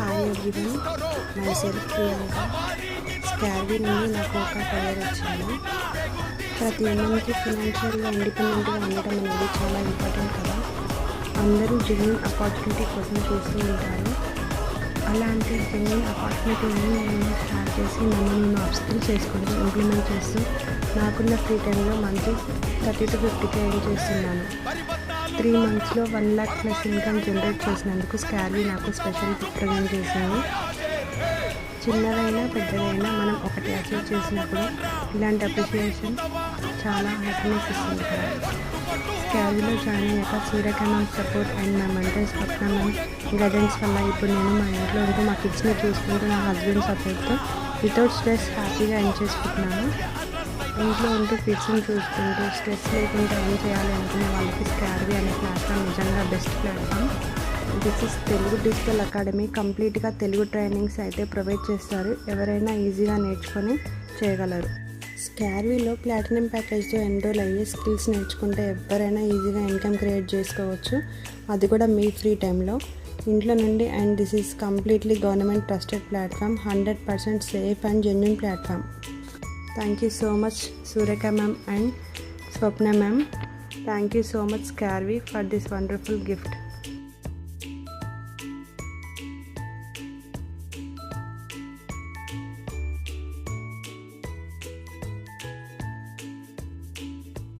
Hi everyone, myself Priyanka. స్కార్వీ నుండి నాకు ఒక కలర్ వచ్చింది. ప్రతి ఉమెన్కి ఫినాన్షియల్గా ఇండిపెండెంట్గా ఉండటం అనేది చాలా ఇంపార్టెంట్ కదా. అందరూ జెన్యూన్ ఆపర్చునిటీ కోసం చూస్తూ ఉంటారు. అలాంటి జెన్యూన్ ఆపర్చునిటీని నేను స్టార్ట్ చేసి నన్ను నేను అప్స్కిల్ చేసుకుంటూ ఇంప్లిమెంట్ చేస్తూ నాకున్న ఫ్రీ టైంలో మంత్లీ 30 to 50K ఎర్న్ చేస్తున్నాను. 3 monthsలో 1 lakh ప్లస్ ఇన్కమ్ జనరేట్ చేసినందుకు స్కార్వీ నాకు స్పెషల్ గిఫ్ట్ ప్రజెంట్ చేసింది. చిన్నదైనా పెద్దదైనా మనం ఒకటి అచీవ్ చేసినప్పుడు ఇలాంటి అప్రిషియేషన్ చాలా హ్యాపీనెస్ ఇస్తుంది కదా. స్కార్వీలో జాయిన్ అయ్యాక సూర్యక మ్యామ్ సపోర్ట్ అండ్ నా మెంటర్ స్వప్న మ్యామ్ గైడెన్స్ వల్ల ఇప్పుడు నేను మా ఇంట్లో ఉంటూ మా కిడ్స్ని చూసుకుంటూ నా హస్బెండ్ సపోర్ట్తో వితౌట్ స్ట్రెస్ హ్యాపీగా ఎర్న్ చేసుకుంటున్నాను. ఇంట్లో ఉంటూ కిడ్స్ని చూసుకుంటూ స్ట్రెస్ లేకుండా ఏం చేయాలి అనుకునే వాళ్ళకి స్కార్వీ అనే ప్లాట్ఫామ్ నిజంగా best platform. This is Telugu digital academy. కంప్లీట్గా తెలుగు ట్రైనింగ్స్ అయితే ప్రొవైడ్ చేస్తారు. ఎవరైనా ఈజీగా నేర్చుకొని చేయగలరు. స్కార్వీలో ప్లాటినం ప్యాకేజ్తో ఎన్రోల్ అయ్యి స్కిల్స్ నేర్చుకుంటే ఎవరైనా ఈజీగా ఇన్కమ్ క్రియేట్ చేసుకోవచ్చు, అది కూడా మీ ఫ్రీ టైంలో ఇంట్లో నుండి. And this is completely government trusted platform, 100% safe and genuine platform. Thank you so much Sureka ma'am and Swapna ma'am. Thank you so much Scarvy for this wonderful gift.